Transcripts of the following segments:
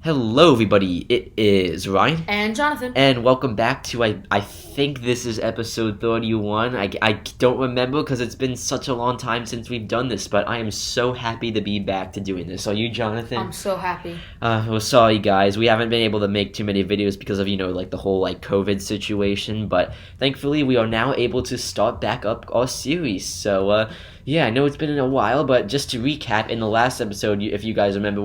Hello, everybody. It is Ryan. And Jonathan. And welcome back to, I think this is episode 31. I don't remember because it's been such a long time since we've done this, but I am so happy to be back to doing this. Are you, Jonathan? I'm so happy. Well, sorry, guys. We haven't been able to make too many videos because of, the whole, COVID situation, but thankfully we are now able to start back up our series. So, yeah, I know it's been a while, but just to recap, in the last episode, if you guys remember,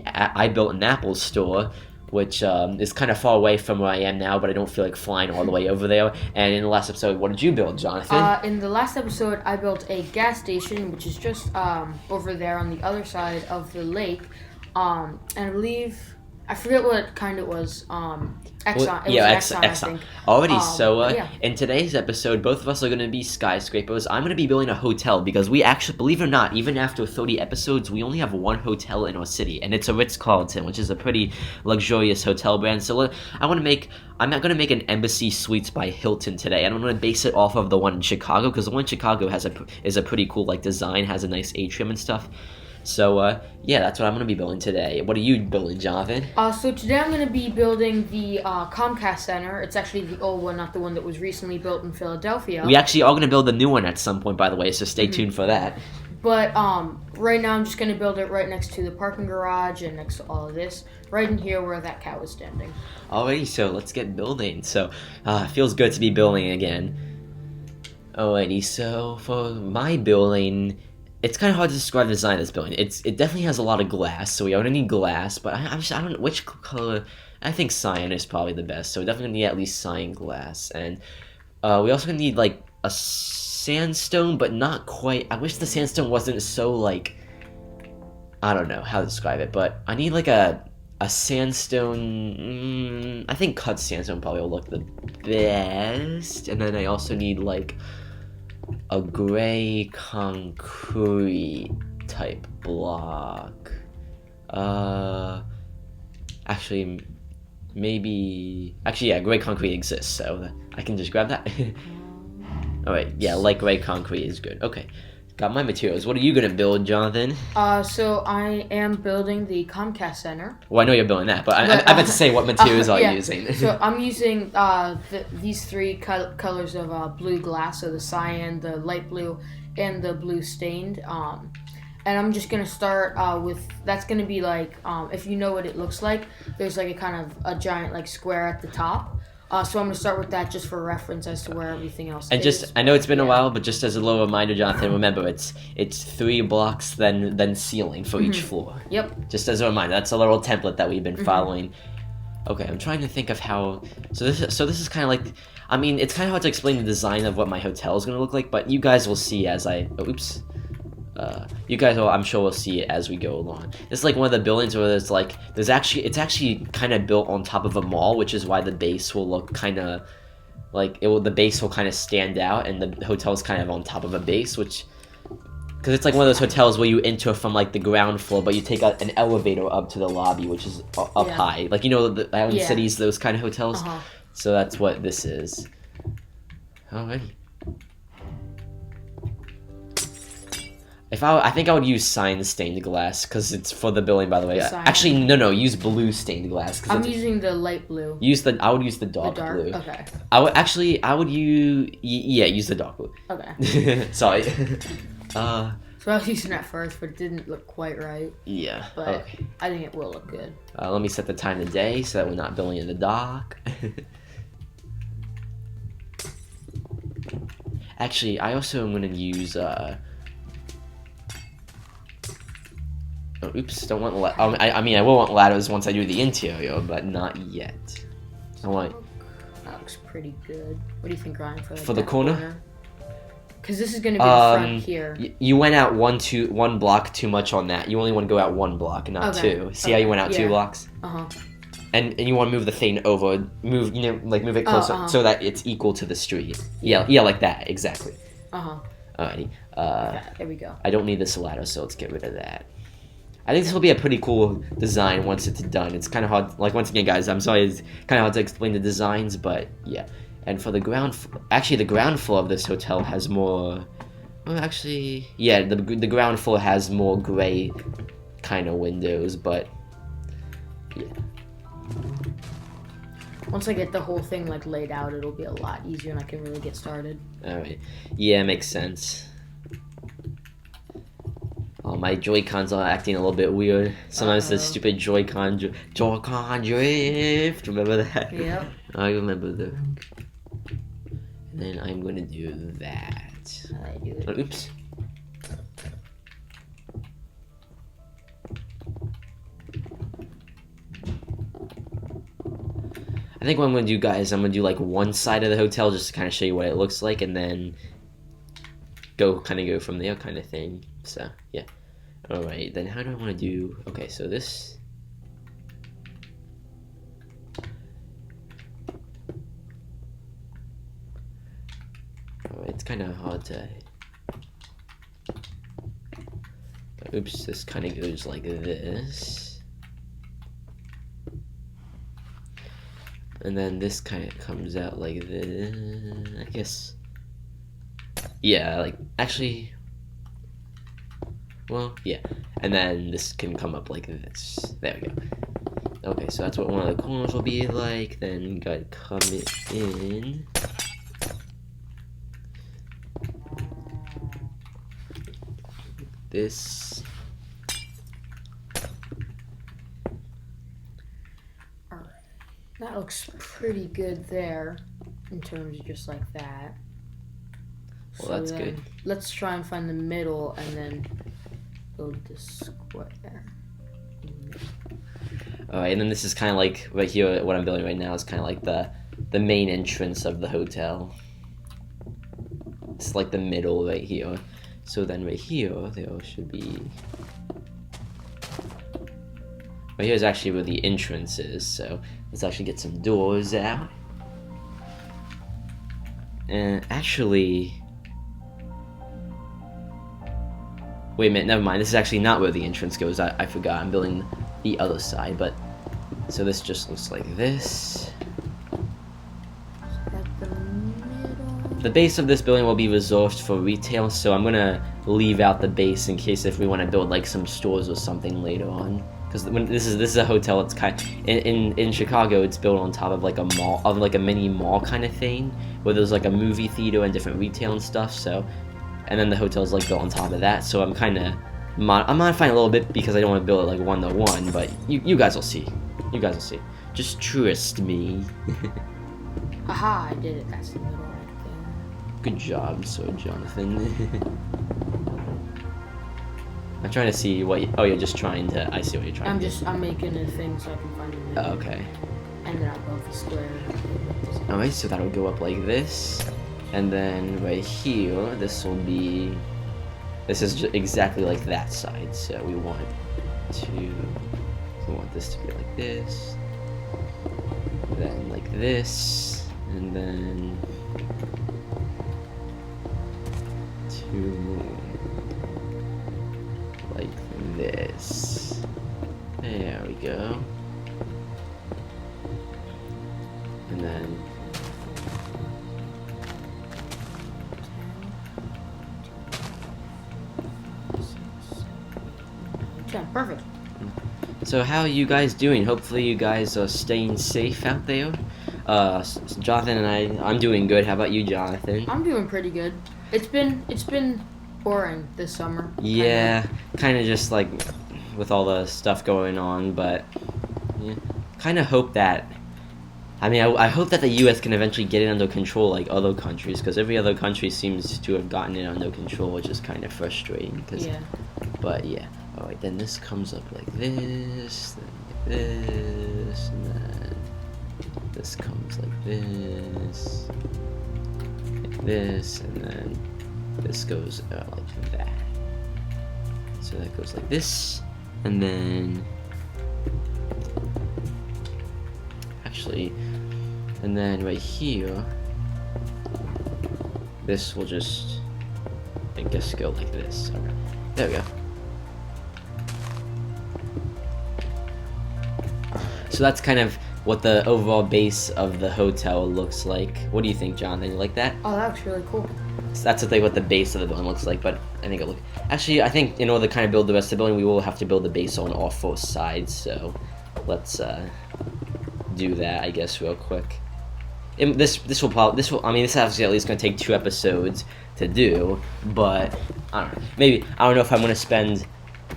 I built an Apple store, which is kind of far away from where I am now, but I don't feel like flying all the way over there. And in the last episode, what did you build, Jonathan? In the last episode, I built a gas station, which is just over there on the other side of the lake. And I forget what kind it was. Exxon. Exxon. I think. Alrighty, in today's episode, both of us are going to be skyscrapers. I'm going to be building a hotel because we actually, believe it or not, even after 30 episodes, we only have one hotel in our city, and it's a Ritz-Carlton, which is a pretty luxurious hotel brand. So I'm not going to make an Embassy Suites by Hilton today, and I'm going to base it off of the one in Chicago, because the one in Chicago is a pretty cool design, has a nice atrium and stuff. So, yeah, that's what I'm going to be building today. What are you building, Jonathan? So today I'm going to be building the Comcast Center. It's actually the old one, not the one that was recently built in Philadelphia. We actually are going to build the new one at some point, by the way, so stay tuned for that. But right now I'm just going to build it right next to the parking garage and next to all of this. Right in here where that cow is standing. Alrighty, so let's get building. So, it feels good to be building again. Alrighty, so for my building, it's kind of hard to describe the design of this building. It definitely has a lot of glass, so we already need glass, but I don't know which color. I think cyan is probably the best, so we're definitely going to need at least cyan glass. And we also going to need, a sandstone, but not quite. I wish the sandstone wasn't so, I don't know how to describe it, but I need, a sandstone. I think cut sandstone probably will look the best. And then I also need, a gray concrete type block. Actually, yeah, gray concrete exists, so I can just grab that. Alright, yeah, gray concrete is good. Okay, got my materials. What are you gonna build, Jonathan? So I am building the Comcast Center. Well, I know you're building that, but I meant to say what materials are you using. So I'm using these three colors of blue glass, so the cyan, the light blue, and the blue stained. And I'm just gonna start with, that's gonna be if you know what it looks like, there's a kind of a giant square at the top. So I'm going to start with that just for reference as to where everything else is. I know it's been a while, but just as a little reminder, Jonathan, remember, it's 3 blocks, then ceiling for each floor. Yep. Just as a reminder, that's a little template that we've been following. Okay, I'm trying to think of how... So this is kind of it's kind of hard to explain the design of what my hotel is going to look like, but you guys will see as I... Oops. You guys will, I'm sure, will see it as we go along. It's one of the buildings where it's actually kind of built on top of a mall, which is why the base will look kind of the base will kind of stand out, and the hotel's kind of on top of a base, which, because it's one of those hotels where you enter from the ground floor, but you take an elevator up to the lobby, which is up high, the island cities, those kind of hotels. So that's what this is. Alrighty. I think I would use cyan stained glass because it's for the building, by the way. Actually, no, use blue stained glass. I'm using the light blue. I would use the dark blue. Okay. Use the dark blue. Okay. Sorry. So I was using that first, but it didn't look quite right. Yeah. But okay. I think it will look good. Let me set the time of day so that we're not building in the dark. Actually, I also am going to use... Oh, oops, don't want... I will want ladders once I do the interior, but not yet. That looks pretty good. What do you think, Ryan, for the corner? Because this is going to be the front here. You went out one block too much on that. You only want to go out 1 block, not 2. See how you went out 2 blocks? And you want to move the thing over, move it closer so that it's equal to the street. Yeah, like that, exactly. Alrighty. Okay, there we go. I don't need this ladder, so let's get rid of that. I think this will be a pretty cool design once it's done. It's kind of hard, once again, guys, I'm sorry, it's kind of hard to explain the designs, but yeah. And for the ground floor of this hotel has more, well, actually, yeah, the ground floor has more gray kind of windows, but yeah. Once I get the whole thing like laid out, it'll be a lot easier and I can really get started. Alright. Yeah, makes sense. Oh, my Joy-Cons are acting a little bit weird. Sometimes the stupid Joy-Con drift. Remember that? Yep. I remember that. And then I'm gonna do that. I do it. Oh, oops. I think what I'm gonna do, guys, I'm gonna do like one side of the hotel just to kind of show you what it looks like, and then go from there, kind of thing. So yeah. All right. Then how do I want to do? Okay. So this. Oh, it's kind of hard to. Oops. This kind of goes like this. And then this kind of comes out like this, I guess. Yeah, like, actually, well, yeah. And then this can come up like this. There we go. Okay, so that's what one of the corners will be like. Then you gotta come in. This. That looks pretty good there, in terms of just like that. Well, that's good. Let's try and find the middle and then build the square. Alright, and then this is kind of like, right here, what I'm building right now is kind of like the main entrance of the hotel. It's like the middle right here. So then right here, there should be... Right here is actually where the entrance is, so let's actually get some doors out. And actually... Wait a minute, never mind. This is actually not where the entrance goes. I forgot. I'm building the other side, but... So this just looks like this. The base of this building will be reserved for retail, so I'm gonna leave out the base in case if we want to build like some stores or something later on. Because this is a hotel. It's kind in Chicago. It's built on top of like a mall, of like a mini mall kind of thing, where there's like a movie theater and different retail and stuff. So, and then the hotel's like built on top of that. So I'm modifying a little bit because I don't want to build it like 1-to-1. But you guys will see. You guys will see. Just trust me. Aha! I did it. That's the middle right there. Good job, Sir Jonathan. I'm trying to see what oh, you're just trying to... I see what you're trying to do. I'm making a thing so I can find it. Oh, okay. And then I'll build the square. Alright, so that'll go up like this. And then right here, this will be... This is exactly like that side, so we want this to be like this. Then like this. And then... like this. There we go. And then Okay, perfect. so how are you guys doing? Hopefully you guys are staying safe out there. Jonathan and I'm doing good. How about you, Jonathan? I'm doing pretty good. It's been boring this summer. Yeah, kind of just like with all the stuff going on, but yeah, kind of hope that. I mean, I hope that the U.S. can eventually get it under control like other countries, because every other country seems to have gotten it under control, which is kind of frustrating. Yeah. But yeah, all right. Then this comes up like this, then like this, and then this comes like this, and then this goes like that. So that goes like this, and then actually, and then right here, this will just, I guess, go like this. All right, there we go. So that's kind of what the overall base of the hotel looks like. What do you think, Jonathan? You like that? Oh, that looks really cool. So that's what the base of the building looks like, but I think actually, I think in order to kind of build the rest of the building, we will have to build the base on all 4 sides, so let's do that, I guess, real quick. This will I mean, this is actually at least gonna take 2 episodes to do, but I don't know. Maybe I don't know if I'm gonna spend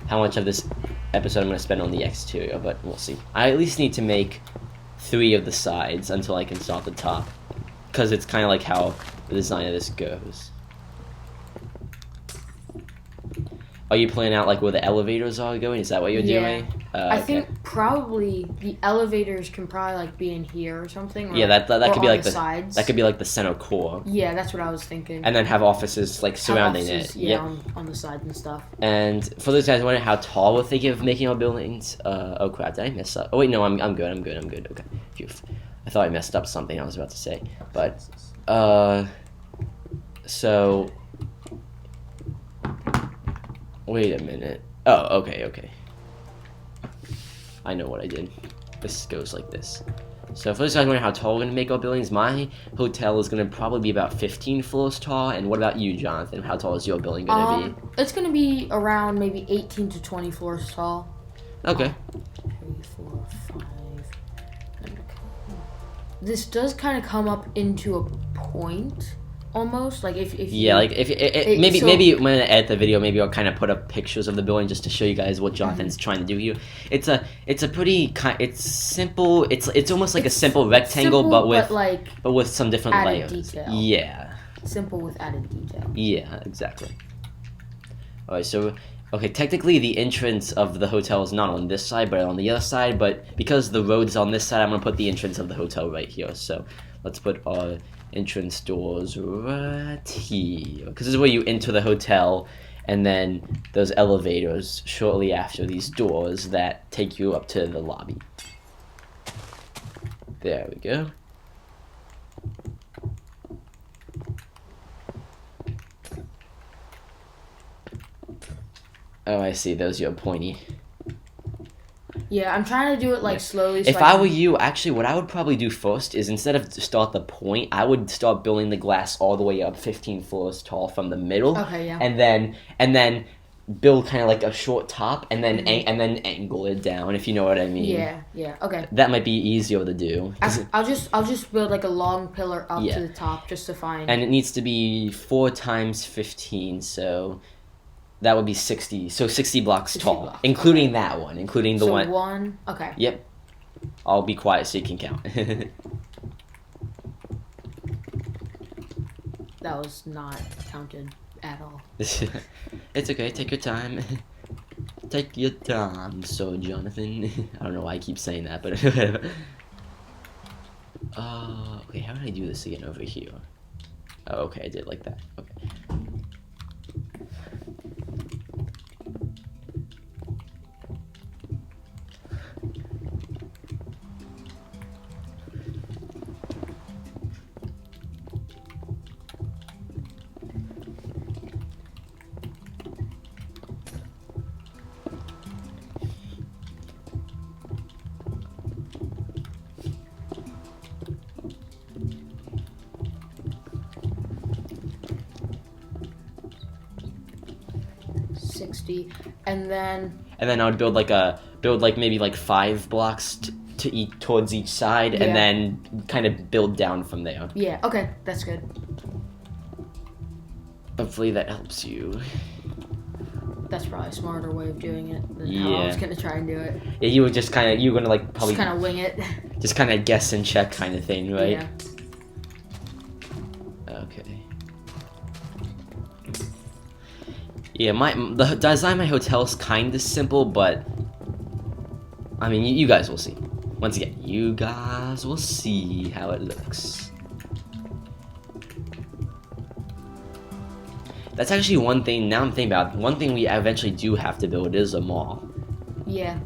how much of this episode I'm gonna spend on the exterior, but we'll see. I at least need to make 3 of the sides until I can start the top, because it's kind of like how the design of this goes. Are you planning out like where the elevators are going? Is that what you're doing? I Okay. think probably the elevators can probably like be in here or something. Or, Yeah, that or could be on like the sides. that could be like the center core, Yeah, that's what I was thinking. and then have offices like surrounding Offices, it. Yeah, Yep. on the sides and stuff. And for those guys wondering how tall we're thinking of making our buildings, oh crap, did I mess up? Oh wait, no, I'm good. Okay, phew. I thought I messed up something I was about to say, but so wait a minute. Oh, okay. I know what I did. This goes like this. So for those guys wondering how tall we're gonna make our buildings, my hotel is gonna probably be about 15 floors tall. And what about you, Jonathan? How tall is your building gonna be? It's gonna be around maybe 18 to 20 floors tall. Okay. 3, 4, 5. This does kind of come up into a point, almost like if Yeah, like if maybe when I edit the video, maybe I'll kind of put up pictures of the building just to show you guys what Jonathan's trying to do here. It's a pretty it's simple. It's almost like a simple rectangle, but with some different added layers. detail. Yeah. Simple with added detail. Yeah, exactly. All right, so okay, technically the entrance of the hotel is not on this side, but on the other side. But because the road's on this side, I'm gonna put the entrance of the hotel right here. So let's put our entrance doors right here, because this is where you enter the hotel, and then those elevators shortly after these doors that take you up to the lobby. There we go. Oh, I see. Those are pointy. Yeah, I'm trying to do it like slowly. If I were you, actually, what I would probably do first is instead of start the point, I would start building the glass all the way up 15 floors tall from the middle. Okay, yeah. And then build kind of like a short top, and then angle it down, if you know what I mean. Yeah. Okay. That might be easier to do. I'll just build like a long pillar up to the top just to find. And it needs to be 4 times 15, so that would be 60. So 60 blocks 60 tall, blocks, including that one, including the one. So 1. Okay. Yep. I'll be quiet so you can count. That was not counted at all. It's okay. Take your time. Take your time, so Jonathan. I don't know why I keep saying that, but okay. How did I do this again over here? Oh, okay, I did like that. Okay. 60, and then I would build maybe like 5 blocks towards each side, Yeah. and then kind of build down from there. yeah. Okay, that's good. Hopefully that helps you. That's probably a smarter way of doing it than how I was Yeah. gonna try and do it. Yeah, you were gonna like probably Just kind of wing it. just kind of guess and check kind of thing, right? Yeah. Okay. Yeah, the design of my hotel is kind of simple, but I mean, you guys will see. Once again, you guys will see how it looks. That's actually one thing. Now I'm thinking about one thing we eventually do have to build is a mall. Yeah.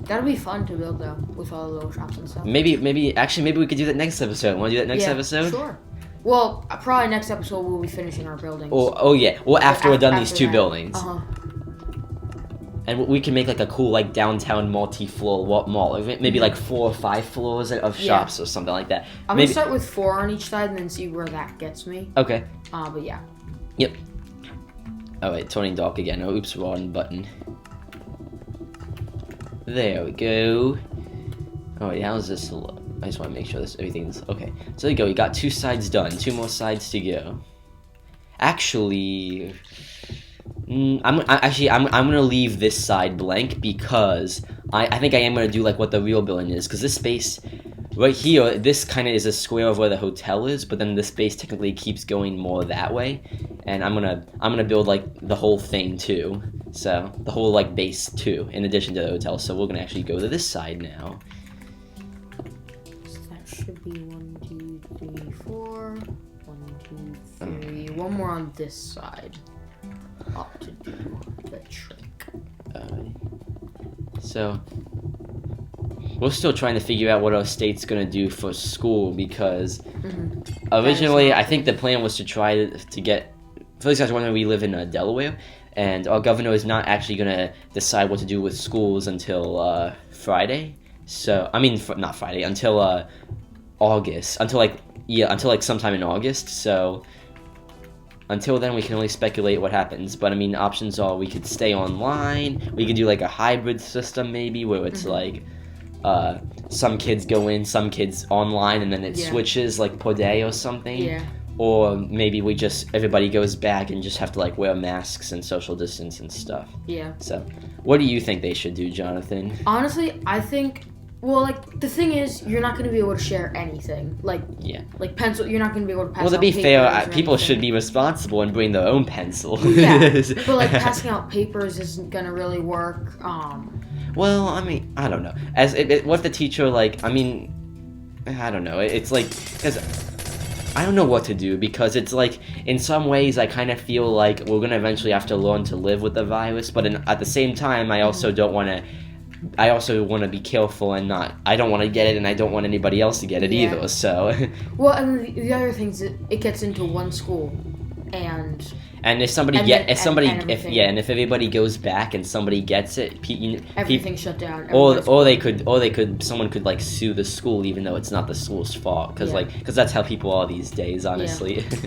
That'll be fun to build though, with all the little shops and stuff. Maybe we could do that next episode. Want to do that next episode? Sure. Well, probably next episode we'll be finishing our buildings. Oh yeah. Well, after we're done these after 2 that. buildings. And we can make like a cool like downtown multi-floor mall. Maybe like 4 or 5 floors of shops or something like that. I'm gonna start with 4 on each side and then see where that gets me. Okay. But yeah. Yep. Oh wait, turning dark again. Oh, oops, wrong button. There we go. Alright, how's this look? I just want to make sure everything's okay. So there you go. We got 2 sides done. 2 more sides to go. Actually, I'm gonna leave this side blank because I think I am gonna do like what the real building is, because this space right here, this kind of is a square of where the hotel is, but then the space technically keeps going more that way, and I'm gonna build like the whole thing too. So the whole like base too, in addition to the hotel. So we're gonna actually go to this side now. So that should be 1, 2, 3, 4. 1, 2, 3. One more on this side. Up to do the trick. So we're still trying to figure out what our state's gonna do for school, because originally I think the plan was to try to get. For those guys wondering, we live in Delaware, and our governor is not actually gonna decide what to do with schools until Friday. So I mean, not Friday, until August, until like sometime in August. So until then, we can only speculate what happens. But I mean, options are we could stay online. We could do like a hybrid system maybe, where it's like some kids go in, some kids online, and then it switches like per day or something. Yeah. Or maybe everybody goes back and just have to like wear masks and social distance and stuff. Yeah. So, what do you think they should do, Jonathan? Honestly, I think. Well, like, the thing is, you're not going to be able to share anything. Like pencil, you're not going to be able to pass out. Well, to be fair, people anything. should be responsible and bring their own pencil. Yeah, but, like, passing out papers isn't going to really work. Well, I mean, I don't know. What if the teacher, like, I mean, I don't know. It's like, because I don't know what to do, because it's like, in some ways, I kind of feel like we're going to eventually have to learn to live with the virus, but at the same time, I also don't want to. I also want to be careful and I don't want to get it, and I don't want anybody else to get it either, so. Well, and the other thing is it gets into one school, and if everybody goes back and somebody gets it, everything's shut down. Someone could like sue the school, even though it's not the school's fault, because that's how people are these days, honestly. Yeah.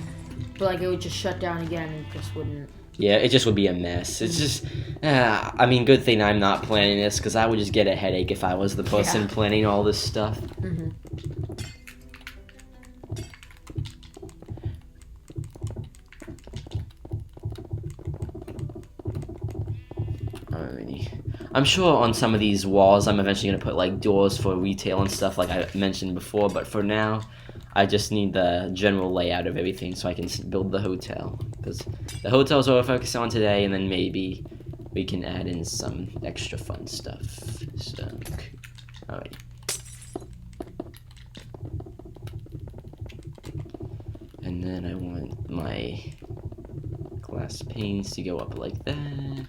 But like it would just shut down again, and it just wouldn't. Yeah, it just would be a mess. It's just, I mean, good thing I'm not planning this, because I would just get a headache if I was the person planning all this stuff. Alrighty. I'm sure on some of these walls I'm eventually going to put like doors for retail and stuff like I mentioned before, but for now I just need the general layout of everything so I can build the hotel, because the hotel's what we're focusing on today, and then maybe we can add in some extra fun stuff. So, alright. And then I want my glass panes to go up like that.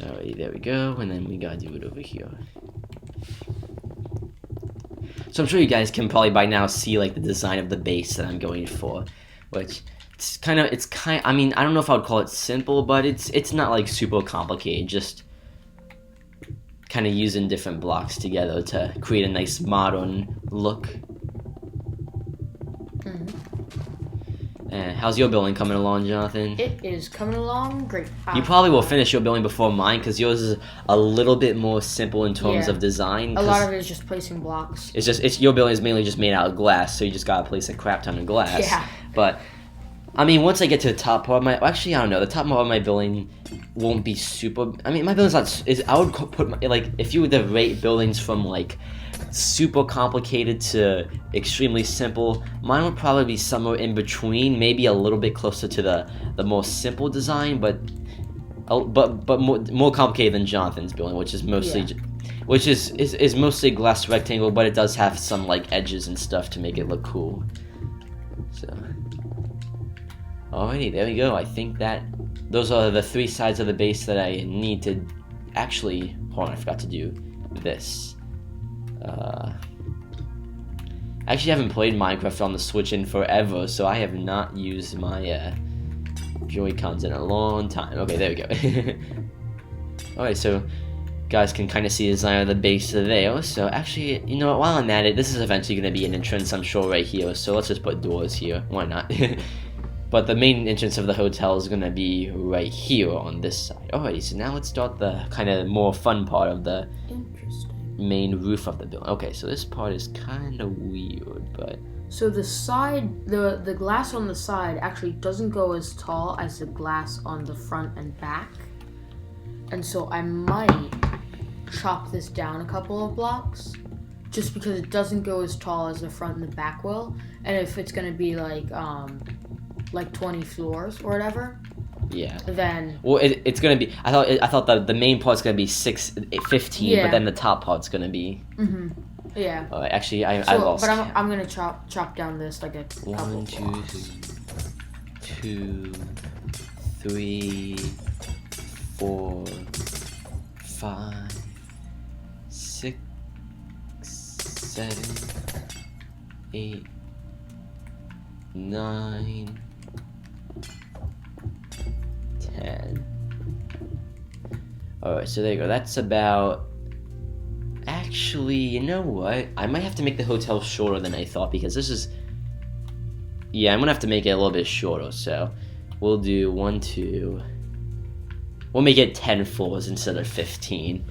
Alright, there we go, and then we gotta do it over here. So I'm sure you guys can probably by now see like the design of the base that I'm going for, which I mean, I don't know if I would call it simple, but it's not like super complicated, just kind of using different blocks together to create a nice modern look. How's your building coming along, Jonathan? It is coming along great. You probably will finish your building before mine, because yours is a little bit more simple in terms of design. A lot of it is just placing blocks. Your building is mainly just made out of glass, so you just gotta place a crap ton of glass. Yeah. But I mean, once I get to the top part of my, actually I don't know, the top part of my building won't be super. I mean, my building's not. I would put like, if you were to rate buildings from like super complicated to extremely simple, mine would probably be somewhere in between, maybe a little bit closer to the more simple design, but more complicated than Jonathan's building, which is mostly is mostly glass rectangle, but it does have some like edges and stuff to make it look cool. So alrighty, there we go. I think that those are the 3 sides of the base that I need to actually. Hold on, I forgot to do this. I actually haven't played Minecraft on the Switch in forever, so I have not used my Joy-Cons in a long time. Okay, there we go. Alright, so guys can kind of see the design of the base there. So actually, you know what, while I'm at it, this is eventually going to be an entrance, I'm sure, right here. So let's just put doors here. Why not? But the main entrance of the hotel is gonna be right here on this side. Alrighty, so now let's start the kind of more fun part of the main roof of the building. Okay, so this part is kind of weird, but... So the side, the glass on the side actually doesn't go as tall as the glass on the front and back. And so I might chop this down a couple of blocks, just because it doesn't go as tall as the front and the back will. And if it's gonna be like 20 floors or whatever, yeah. Then well, it's gonna be. I thought that the main part's gonna be 15, yeah. But then the top part's gonna be. Mm-hmm. Yeah. Actually, I lost. But I'm gonna chop down this like a couple 1, 2, 3, 4, 5, 6, 7, 8, 9, 10. Alright, so there you go. That's about... Actually, you know what? I might have to make the hotel shorter than I thought, because this is... Yeah, I'm gonna have to make it a little bit shorter, so... We'll do 1, 2... We'll make it 10 floors instead of 15.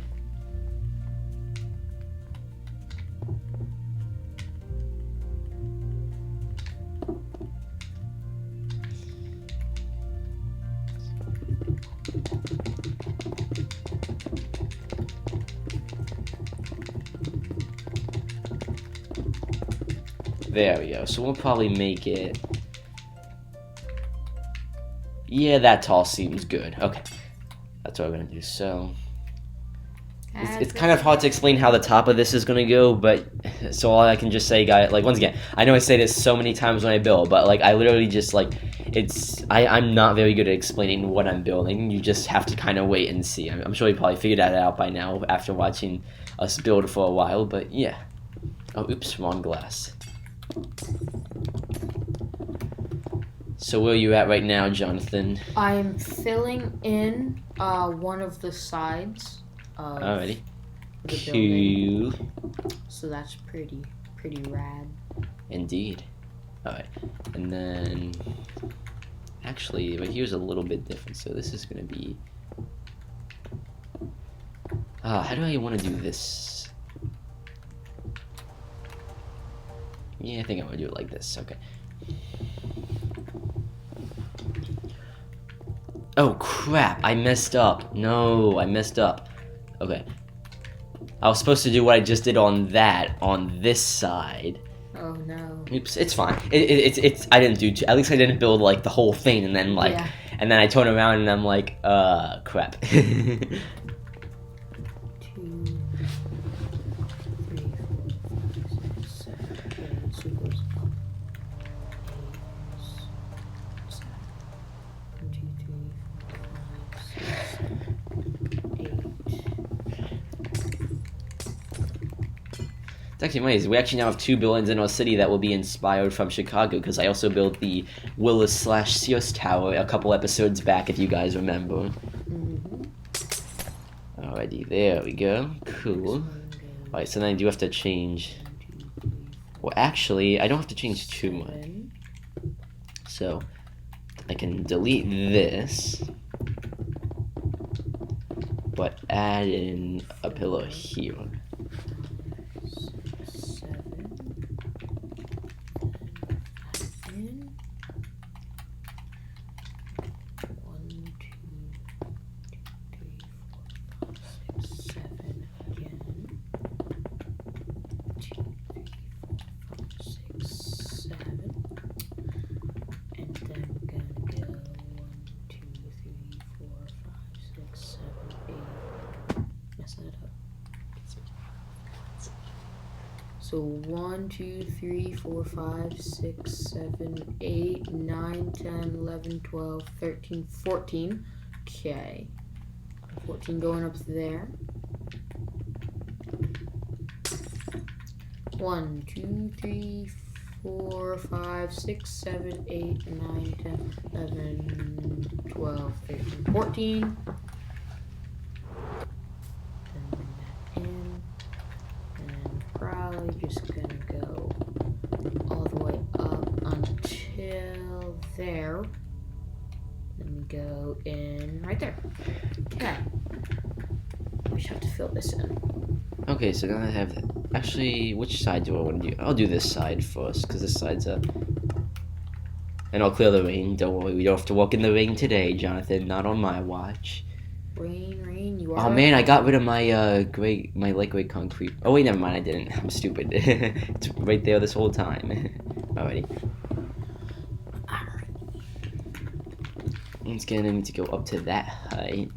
There we go. So we'll probably make it... Yeah, that tall seems good. Okay. That's what we're going to do. So... It's kind of hard to explain how the top of this is going to go, but... So all I can just say, guys... Like, once again, I know I say this so many times when I build, but, like, I literally just, like... I'm not very good at explaining what I'm building. You just have to kind of wait and see. I'm sure you probably figured that out by now after watching us build for a while, but yeah. Oh, oops, wrong glass. So where are you at right now, Jonathan? I'm filling in one of the sides of Alrighty. the Cool. building. So that's pretty rad. Indeed. Alright. And then... Actually, right here's a little bit different. So this is going to be... how do I want to do this? Yeah, I think I want to do it like this. Okay. Oh, crap. I messed up. No, I messed up. Okay. I was supposed to do what I just did on this side. Oh, no. Oops, it's fine. It's I didn't do at least I didn't build, like, the whole thing, and then, like, yeah. And then I turn around and I'm like, crap. 2, 3, 4, 5, 6, 7, 8. So it goes up. 1, 2, 3, 4, 5, 6, 7, 8. It's actually amazing. We actually now have 2 buildings in our city that will be inspired from Chicago, because I also built the Willis/Sears Tower a couple episodes back, if you guys remember. Mm-hmm. Alrighty, there we go. Cool. Alright, so then I do have to change... Well, actually, I don't have to change too much. So, I can delete this, but add in a pillar here. 1, 2, 3, 4, 5, 6, 7, 8, 9, 10, 11, 12, 13, 14. Okay. 14 going up there. 1, 2, 3, 4, 5, 6, 7, 8, 9, 10, 11, 12, 13, 14. Probably just gonna go all the way up until there. Then we go in right there. Okay. We just have to fill this in. Okay, so now I have... Actually, which side do I want to do? I'll do this side first, because this side's a... And I'll clear the rain. Don't worry, we don't have to walk in the rain today, Jonathan. Not on my watch. Rain, you are... Oh man, I got rid of my my light gray concrete. Oh wait, never mind, I didn't. I'm stupid. It's right there this whole time. Alrighty. It's gonna need to go up to that height.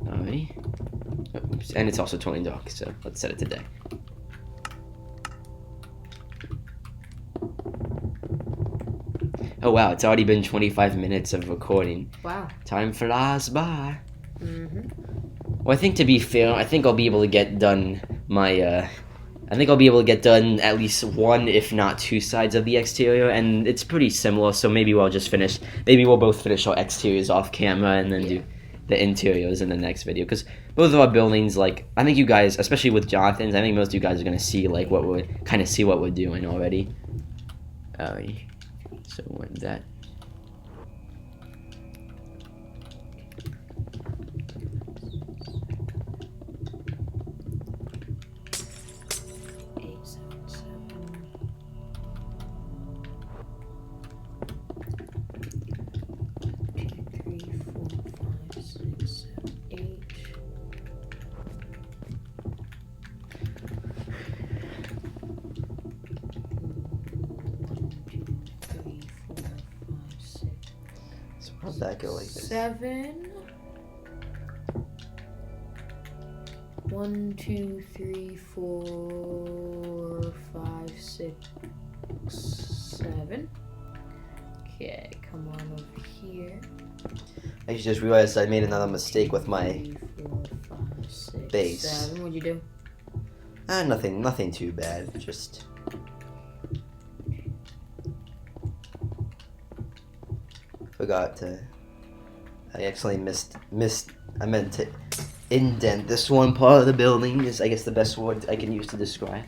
Alright. Oops. And it's also turning dark, so let's set it to day. Oh wow, it's already been 25 minutes of recording. Wow. Time flies by. Mm-hmm. Well, I think to be fair, I think I'll be able to get done I think I'll be able to get done at least one, if not two sides of the exterior, and it's pretty similar, so maybe we'll both finish our exteriors off camera and then do the interiors in the next video, because both of our buildings, like, I think you guys, especially with Jonathan's, I think most of you guys are going to see, like, what we're doing already. Alright, so when that... How'd that go like this? 7. 1, 2, 3, 4, 5, 6, 7. Okay, come on over here. I just realized I made another mistake with my 3, 4, 5, 6, base. 7. What'd you do? Nothing too bad. Just forgot to. I actually missed. I meant to indent this one part of the building. Is I guess the best word I can use to describe.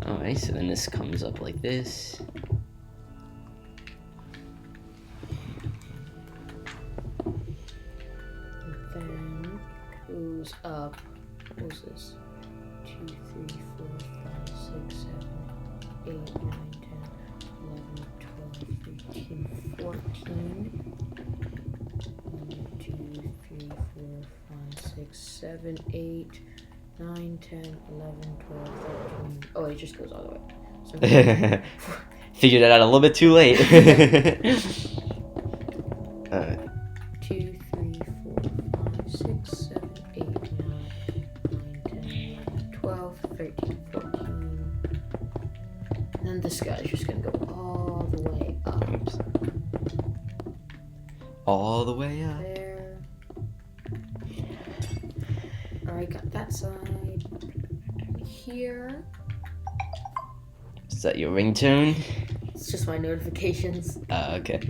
Alright, so then this comes up like this. Then goes up. What's this? 2, 3, 4, 5, 6, 7, 8, 9, 10, 11, 12, 13, 14. 1, 2, 3, 4, 5, 6, 7, 8, 9, 10, 11, 12, 13. Oh, it just goes all the way. So Figured that out a little bit too late. 2, 3, 4, 5, 6, 7, 8, 9, 10, 11, 12, 13, 14. And then this guy's just gonna go all the way up. Oops. All the way up. There. Alright, got that side. Here. Is that your ringtone? It's just my notifications. Okay.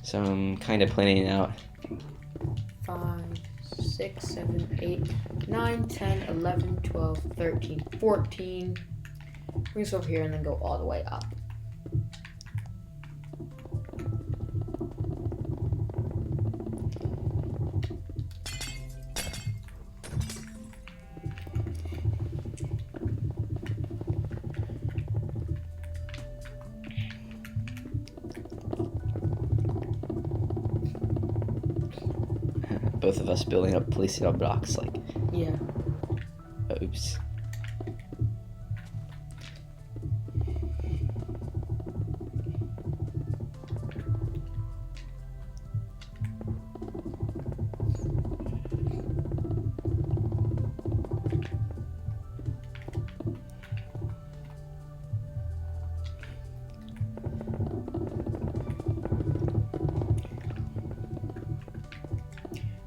So I'm kind of planning out. 5, 6, 7, 8, 9, 10, 11, 12, 13, 14. Bring this over here and then go all the way up. Both of us building up, placing our blocks like. Yeah. Oops.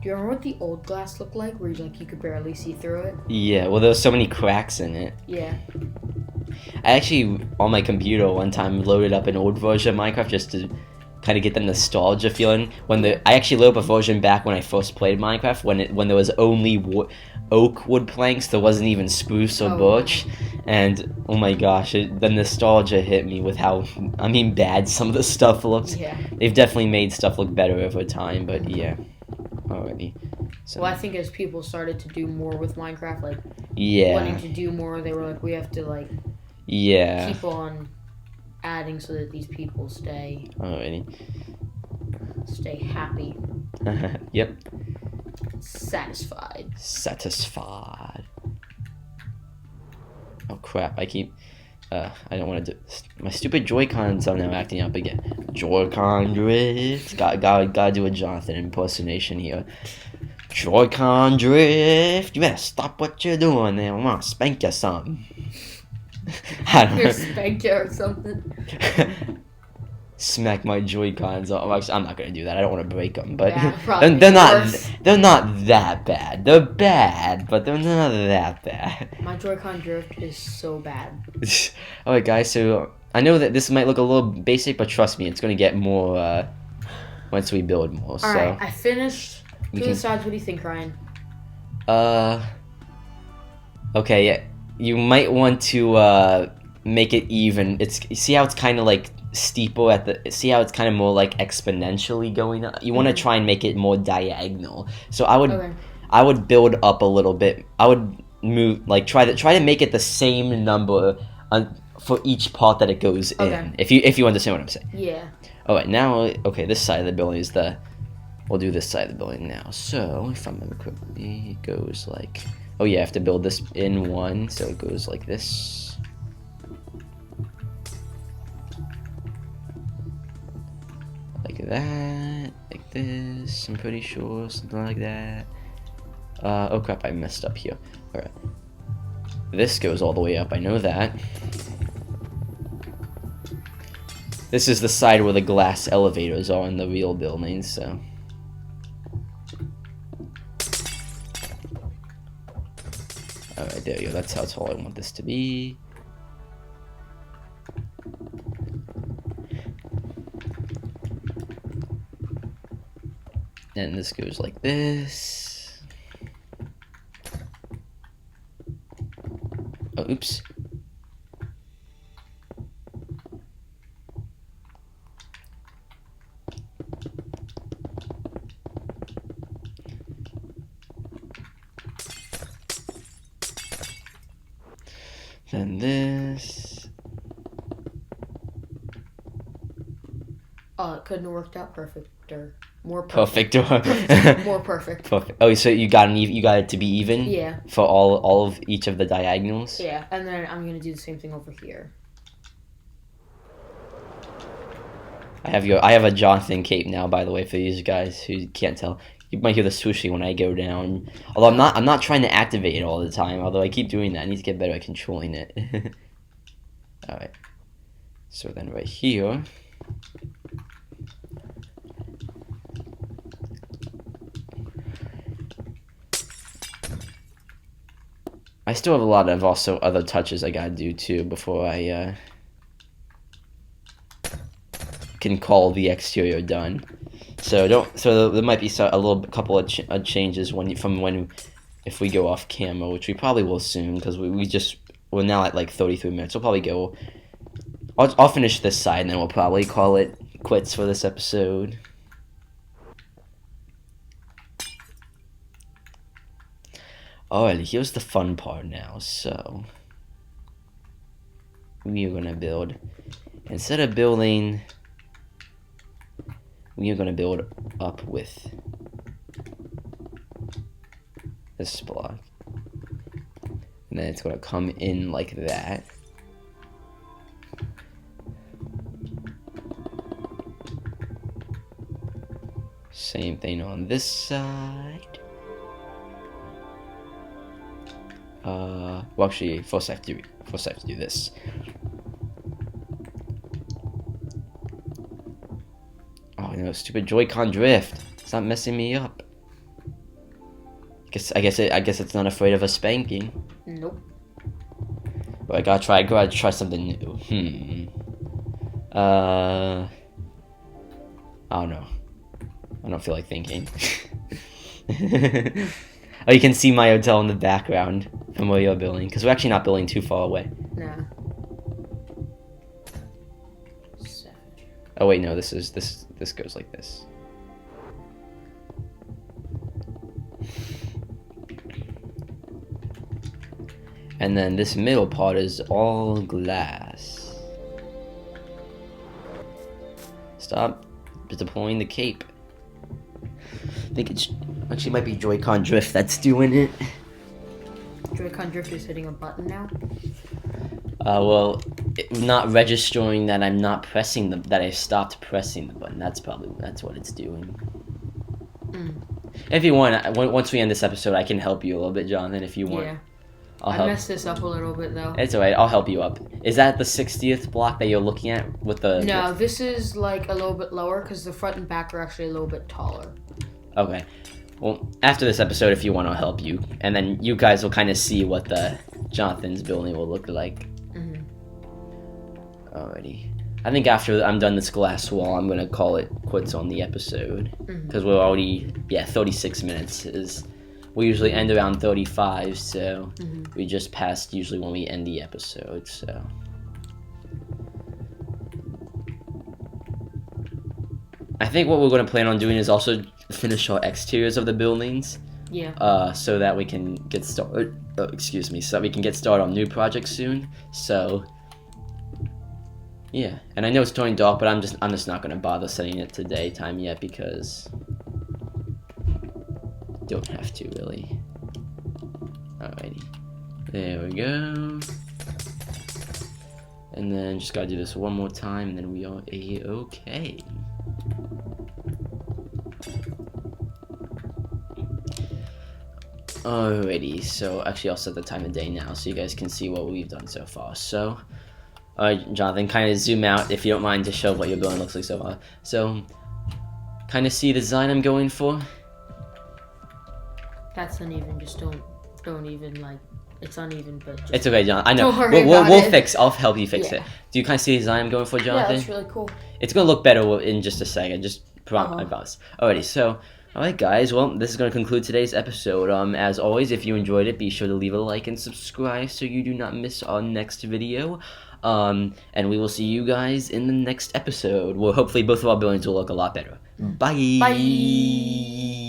Do you remember what the old glass looked like, where you could barely see through it? Yeah, well, there was so many cracks in it. Yeah. I actually, on my computer one time, loaded up an old version of Minecraft just to kind of get the nostalgia feeling. I actually loaded up a version back when I first played Minecraft when there was only oak wood planks. There wasn't even spruce or birch, and oh my gosh, the nostalgia hit me with how bad some of the stuff looked. Yeah. They've definitely made stuff look better over time, but yeah. Alrighty. So, well, I think as people started to do more with Minecraft, like wanting to do more, they were like, we have to like keep on adding so that these people stay happy. Yep. Satisfied. Oh crap! I don't want to do. My stupid Joy-Cons are now acting up again. Joy-Con drift. Gotta do a Jonathan impersonation here. Joy-Con drift. You better stop what you're doing there. I'm gonna spank you something. I don't know. Spank you or something. Smack my Joy-Cons. I'm not gonna do that. I don't want to break them, but yeah, they're not that bad. They're bad, but they're not that bad. My Joy-Con drift is so bad. Alright, guys. So I know that this might look a little basic, but trust me, it's gonna get more once we build more. All right, I finished. The sides. What do you think, Ryan? Okay. Yeah, you might want to make it even. See how it's kind of like steeple see how it's kind of more like exponentially going up. You want to try and make it more diagonal. So I would build up a little bit. I would move try to make it the same number for each part that it goes in. If you understand what I'm saying. Yeah. All right, now this side of the building is we'll do this side of the building now. So if I remember correctly, it goes like I have to build this in one, so it goes like this. Like that, like this, I'm pretty sure, something like that. Oh crap, I messed up here. Alright. This goes all the way up, I know that. This is the side where the glass elevators are in the real buildings, so. Alright, there you go, that's how tall I want this to be. And this goes like this. Oh, oops. Then this. It couldn't have worked out perfecter. More perfect. More perfect. Perfect. Oh, so you got it to be even? Yeah. For all of each of the diagonals? Yeah, and then I'm gonna do the same thing over here. I have a Jonathan cape now, by the way, for these guys who can't tell. You might hear the swooshing when I go down. Although I'm not trying to activate it all the time, although I keep doing that. I need to get better at controlling it. Alright. So then right here. I still have a lot of also other touches I gotta do too before I can call the exterior done. So there might be couple of changes if we go off camera, which we probably will soon because we're now at like 33 minutes. We'll probably go. I'll finish this side and then we'll probably call it quits for this episode. Alright, here's the fun part now. So we are gonna build. Instead of building, we are gonna build up with this block, and then it's gonna come in like that. Same thing on this side. Well, actually, first I have to do this. Oh no, stupid Joy-Con drift! It's not messing me up. I guess it's not afraid of a spanking. Nope. But I gotta try something new. I don't know. I don't feel like thinking. Oh, you can see my hotel in the background from where you're building, because we're actually not building too far away. No. Oh wait, no, this goes like this. And then this middle part is all glass. Stop deploying the cape. I think it's actually might be Joy-Con drift that's doing it. Joy-Con drift is hitting a button now. Well, not registering that I'm not pressing that I stopped pressing the button. That's what it's doing. If you want, once we end this episode, I can help you a little bit, Jonathan. If you want. Yeah. I'll I help. messed this up a little bit though. It's alright. I'll help you up. Is that the 60th block that you're looking at with the? No, this is like a little bit lower because the front and back are actually a little bit taller. Okay. Well, after this episode, if you want, I'll help you, and then you guys will kind of see what the Jonathan's building will look like. Alrighty. I think after I'm done this glass wall, I'm gonna call it quits on the episode because we're already 36 minutes is. We usually end around 35, so we just passed usually when we end the episode, so. I think what we're going to plan on doing is also finish our exteriors of the buildings. Yeah. So that we can get started, so that we can get started on new projects soon, so. Yeah, and I know it's turning dark, but I'm just not going to bother setting it to daytime yet because. Don't have to, really. Alrighty. There we go. And then just gotta do this one more time, and then we are A-okay. Alrighty, so actually I'll set the time of day now so you guys can see what we've done so far. So, Jonathan, kind of zoom out if you don't mind to show what your building looks like so far. So, kind of see the design I'm going for? That's uneven. Just don't even like. It's uneven, but just it's okay, John. I know. Don't worry about We'll it. fix. I'll help you fix Yeah. it. Do you kind of see the design I'm going for, yeah, Jonathan? that's really cool. It's gonna look better in just a second. Just I promise. Alrighty. So, alright, guys. Well, this is gonna conclude today's episode. As always, if you enjoyed it, be sure to leave a like and subscribe so you do not miss our next video. And we will see you guys in the next episode, where hopefully both of our buildings will look a lot better. Bye. Bye.